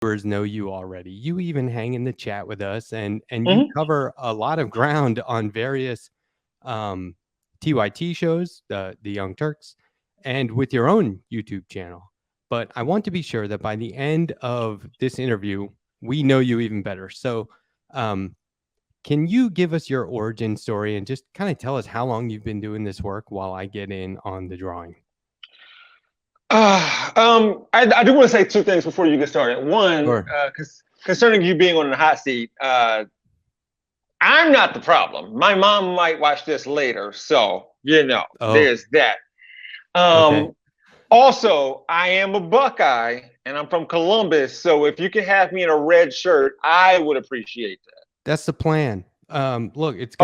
viewers know you already. You even hang in the chat with us, and you Hmm. cover a lot of ground on various um, TYT shows, the Young Turks, and with your own YouTube channel. But I want to be sure that by the end of this interview, we know you even better. So, um, can you give us your origin story and just kind of tell us how long you've been doing this work while I get in on the drawing? I do want to say two things before you get started. One, Sure. concerning you being on the hot seat, I'm not the problem. My mom might watch this later, so Oh, there's that. okay. Um, Also, I am a Buckeye, and I'm from Columbus, so if you can have me in a red shirt, I would appreciate that. That's the plan. Look, Okay. it's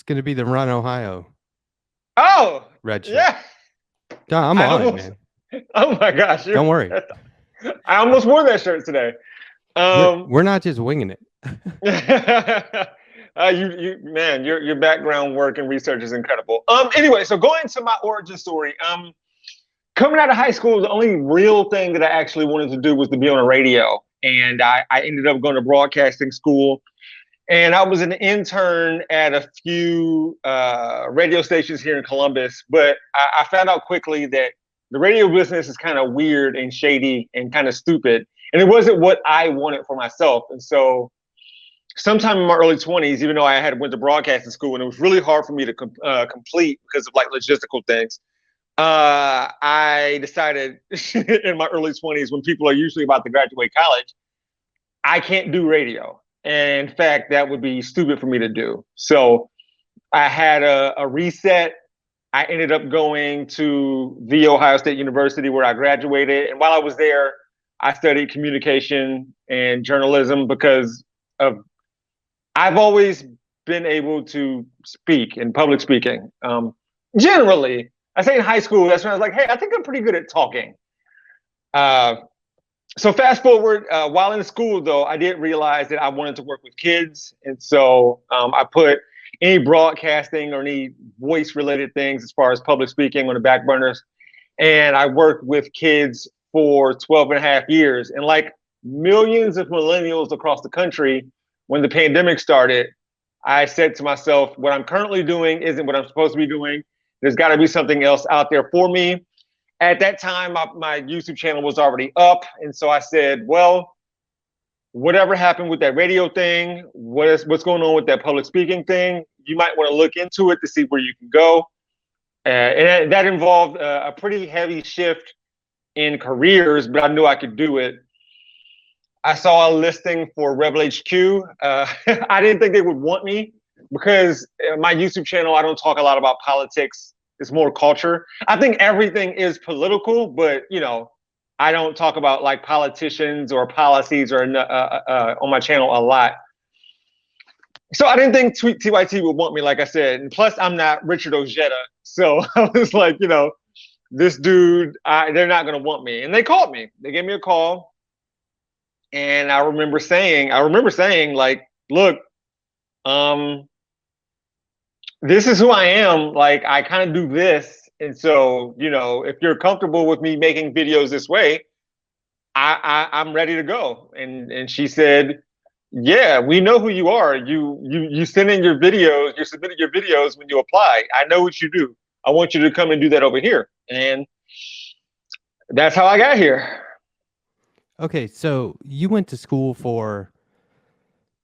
gonna be the Run Ohio Oh, red shirt. yeah. No, I'm I on it, almost. man. Oh my gosh, Don't worry. I almost wore that shirt today. Um, We're not just winging it. man, your background work and research is incredible. Anyway, so going to my origin story. Coming out of high school, the only real thing that I actually wanted to do was to be on a radio, and I ended up going to broadcasting school, and I was an intern at a few radio stations here in Columbus. But I found out quickly that the radio business is kind of weird and shady and kind of stupid, and it wasn't what I wanted for myself. And so sometime in my early 20s, even though I had went to broadcasting school and it was really hard for me to complete because of like logistical things, I decided in my early 20s, when people are usually about to graduate college, I can't do radio. And in fact, that would be stupid for me to do. So I had a reset. I ended up going to The Ohio State University where I graduated. And while I was there, I studied communication and journalism because of I've always been able to speak in public speaking. Generally, I say in high school, that's when I was like, hey, I think I'm pretty good at talking. Uh, so fast forward, while in school, though, I did realize that I wanted to work with kids. And so I put any broadcasting or any voice related things as far as public speaking on the back burners. And I worked with kids for 12 and a half years. And like millions of millennials across the country, when the pandemic started, I said to myself, what I'm currently doing isn't what I'm supposed to be doing. There's got to be something else out there for me. At that time, my YouTube channel was already up. And so I said, well, whatever happened with that radio thing, what's going on with that public speaking thing, you might want to look into it to see where you can go. And that involved a pretty heavy shift in careers, but I knew I could do it. I saw a listing for Rebel HQ. I didn't think they would want me because my YouTube channel, I don't talk a lot about politics. It's more culture. I think everything is political, but I don't talk about like politicians or policies or on my channel a lot. So I didn't think TYT would want me, like I said. And plus, I'm not Richard Ojeda. So I was like, this dude, they're not going to want me. And they called me. They gave me a call. And I remember saying, like, look, this is who I am. Like, I kind of do this. And so, if you're comfortable with me making videos this way, I'm ready to go. And she said, yeah, we know who you are. You send in your videos, you submitted your videos when you apply. I know what you do. I want you to come and do that over here. And that's how I got here. Okay, so you went to school for,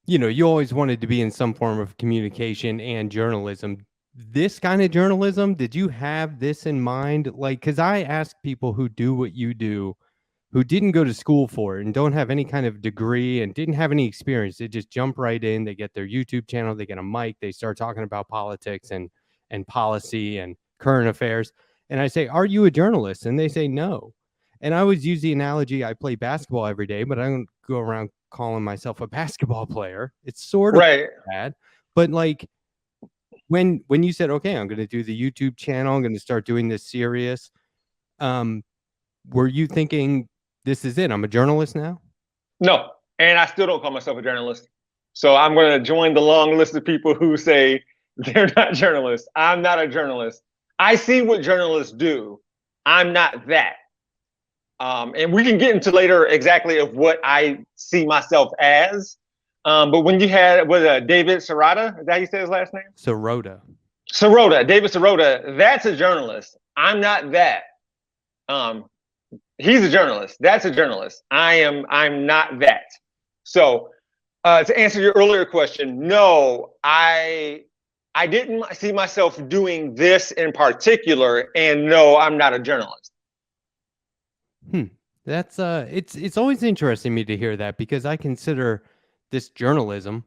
you always wanted to be in some form of communication and journalism. This kind of journalism, did you have this in mind? Like, because I ask people who do what you do, who didn't go to school for it and don't have any kind of degree and didn't have any experience. They just jump right in. They get their YouTube channel, they get a mic, they start talking about politics and policy and current affairs. And I say, "Are you a journalist?" And they say, "No." And I always use the analogy, I play basketball every day, but I don't go around calling myself a basketball player. It's sort of Right. bad. But like when you said, "Okay, I'm going to do the YouTube channel, I'm going to start doing this serious," were you thinking, this is it, I'm a journalist now? No. And I still don't call myself a journalist. So I'm going to join the long list of people who say they're not journalists. I'm not a journalist. I see what journalists do. I'm not that. And we can get into later exactly of what I see myself as. But when you had David Serrata, is that how you say his last name? So Rhoda. David Sirota, that's a journalist. I'm not that. Um, he's a journalist. That's a journalist. I'm not that. So to answer your earlier question, no, I didn't see myself doing this in particular, and no, I'm not a journalist. That's it's always interesting me to hear that because I consider this journalism.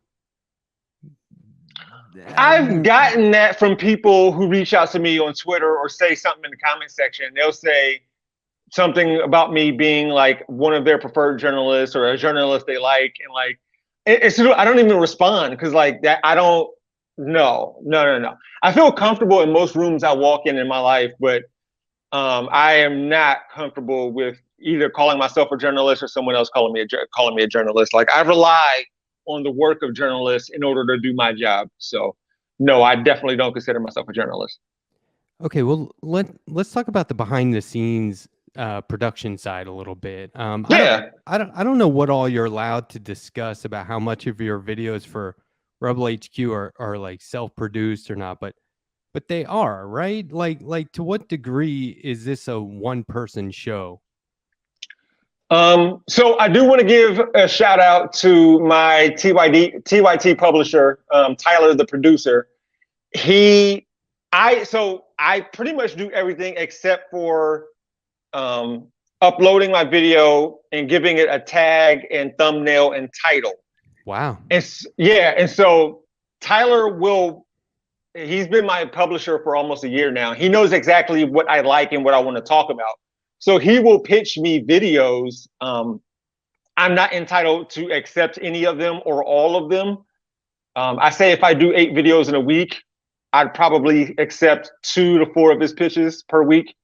I've gotten that from people who reach out to me on Twitter or say something in the comment section. They'll say something about me being like one of their preferred journalists or a journalist they like, and like I don't even respond because like that I don't. No. I feel comfortable in most rooms I walk in my life, but I am not comfortable with either calling myself a journalist or someone else calling me a journalist. Like I rely on the work of journalists in order to do my job. So no, I definitely don't consider myself a journalist. Okay, well let's talk about the behind the scenes production side a little bit. Yeah. I don't know what all you're allowed to discuss about how much of your videos for Rebel HQ are like self produced or not, but they are, right? Like to what degree is this a one person show? So I do want to give a shout out to my TYT publisher, Tyler, the producer. I pretty much do everything except for um, uploading my video and giving it a tag and thumbnail and title. Wow. And so Tyler he's been my publisher for almost a year now. He knows exactly what I like and what I want to talk about. So he will pitch me videos. I'm not entitled to accept any of them or all of them. I say if I do 8 videos in a week, I'd probably accept 2 to 4 of his pitches per week.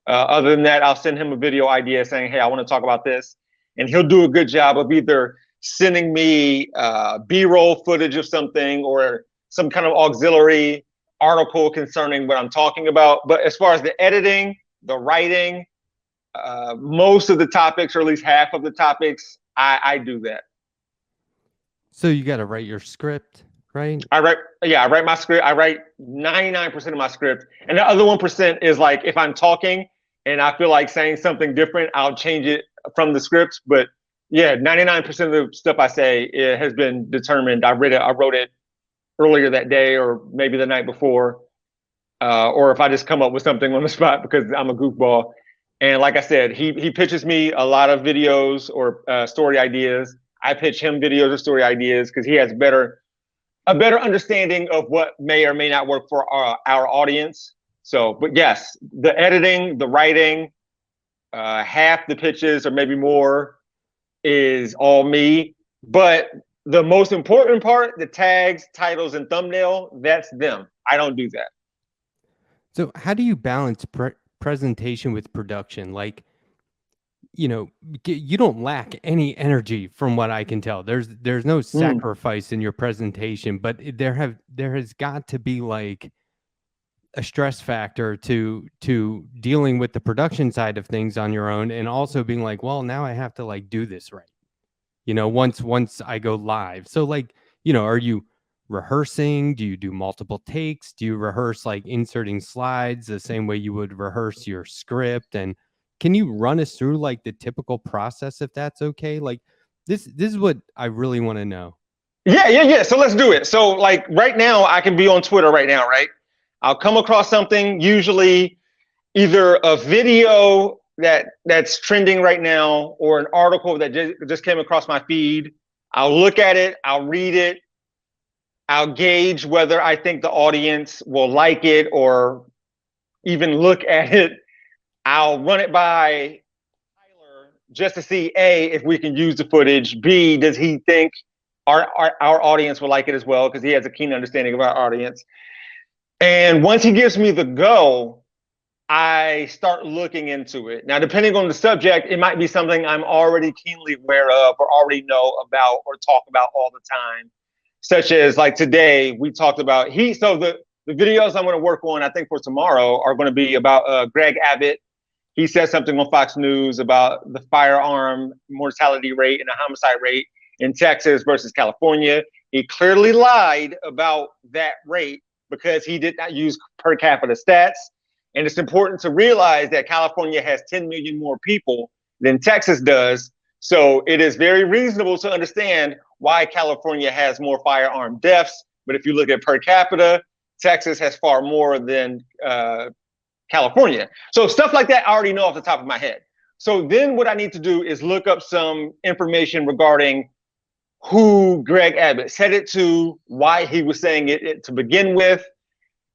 Other than that, I'll send him a video idea saying, hey, I want to talk about this. And he'll do a good job of either sending me B-roll footage of something or some kind of auxiliary article concerning what I'm talking about. But as far as the editing, the writing, most of the topics, or at least half of the topics, I do that. So you got to write your script, right? I write my script. I write 99% of my script. And the other 1% is like if I'm talking and I feel like saying something different, I'll change it from the script. But yeah, 99% of the stuff I say has been determined. I wrote it earlier that day or maybe the night before. Or if I just come up with something on the spot because I'm a goofball. And like I said, he pitches me a lot of videos or story ideas. I pitch him videos or story ideas because he has a better understanding of what may or may not work for our audience. So, but yes, the editing, the writing, half the pitches or maybe more is all me. But the most important part, the tags, titles, and thumbnail, that's them. I don't do that. So how do you balance presentation with production? Like, you know, you don't lack any energy from what I can tell. There's no sacrifice in your presentation, but there has got to be like a stress factor to dealing with the production side of things on your own, and also being like, well, now I have to like do this right, you know, once I go live. So like, you know, are you rehearsing? Do you do multiple takes? Do you rehearse like inserting slides the same way you would rehearse your script? And can you run us through like the typical process if that's okay? Like this is what I really want to know. Yeah. So let's do it. So like right now I can be on Twitter right now, right? I'll come across something, usually either a video that's trending right now or an article that just came across my feed. I'll look at it, I'll read it, I'll gauge whether I think the audience will like it or even look at it. I'll run it by Tyler just to see A, if we can use the footage, B, does he think our audience will like it as well, because he has a keen understanding of our audience. And once he gives me the go, I start looking into it. Now, depending on the subject, it might be something I'm already keenly aware of or already know about or talk about all the time. Such as like today, we talked about so the videos I'm going to work on, I think for tomorrow, are going to be about Greg Abbott he said something on Fox News about the firearm mortality rate and the homicide rate in Texas versus California. He clearly lied about that rate because he did not use per capita stats. And it's important to realize that California has 10 million more people than Texas does. So it is very reasonable to understand why California has more firearm deaths. But if you look at per capita, Texas has far more than California. So stuff like that I already know off the top of my head. So then what I need to do is look up some information regarding who Greg Abbott said it to, why he was saying it to begin with.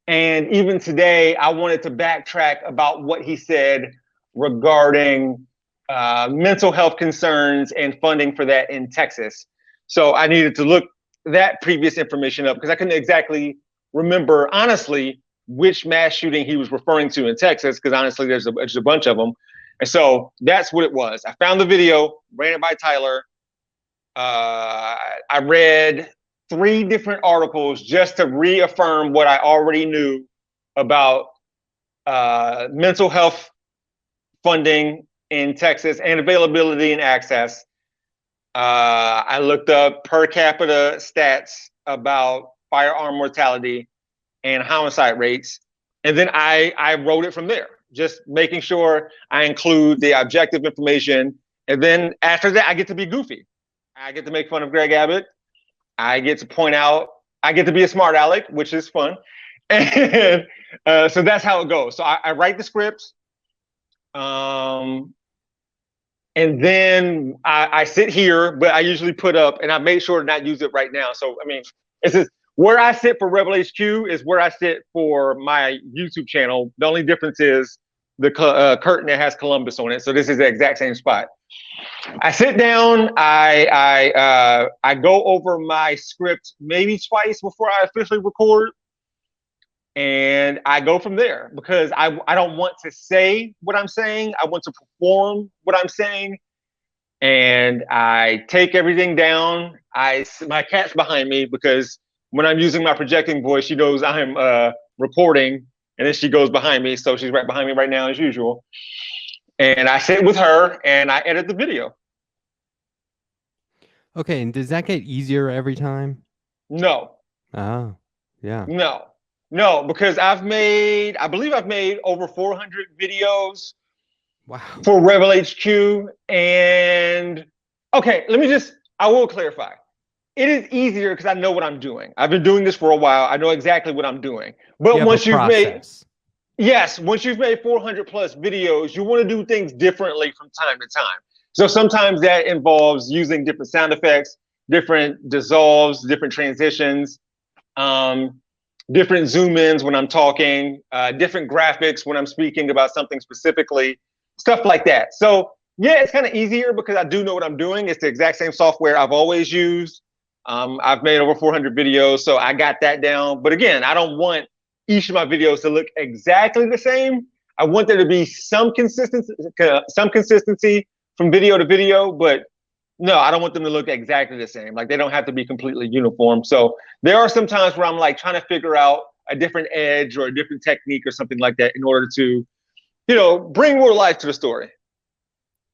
And even today, I wanted to backtrack about what he said regarding mental health concerns and funding for that in Texas. So I needed to look that previous information up because I couldn't exactly remember, honestly, which mass shooting he was referring to in Texas, because honestly, there's a bunch of them. And so that's what it was. I found the video, ran it by Tyler. I read 3 different articles just to reaffirm what I already knew about mental health funding in Texas and availability and access. I looked up per capita stats about firearm mortality and homicide rates. And then I wrote it from there, just making sure I include the objective information. And then after that, I get to be goofy. I get to make fun of Greg Abbott. I get to point out, I get to be a smart aleck, which is fun. And so that's how it goes. So I write the scripts. And then I sit here, but I usually put up, and I make sure to not use it right now. So, I mean, it's just where I sit for Rebel HQ is where I sit for my YouTube channel. The only difference is the curtain that has Columbus on it. So this is the exact same spot. I sit down, I go over my script maybe twice before I officially record. And I go from there because I don't want to say what I'm saying. I want to perform what I'm saying. And I take everything down. My cat's behind me because when I'm using my projecting voice, she knows I'm recording, and then she goes behind me. So she's right behind me right now as usual. And I sit with her and I edit the video. Okay, and does that get easier every time? No. Oh, yeah. No, because I believe I've made over 400 videos. Wow. For Rebel HQ. And okay, I will clarify. It is easier because I know what I'm doing. I've been doing this for a while. I know exactly what I'm doing. But once you've made 400 plus videos, you want to do things differently from time to time. So sometimes that involves using different sound effects, different dissolves, different transitions, different zoom ins when I'm talking, different graphics when I'm speaking about something specifically, stuff like that. So yeah, it's kind of easier because I do know what I'm doing. It's the exact same software I've always used. I've made over 400 videos, so I got that down. But again, I don't want each of my videos to look exactly the same. I want there to be some consistency from video to video, but no, I don't want them to look exactly the same. Like they don't have to be completely uniform. So there are some times where I'm like trying to figure out a different edge or a different technique or something like that in order to, bring more life to the story.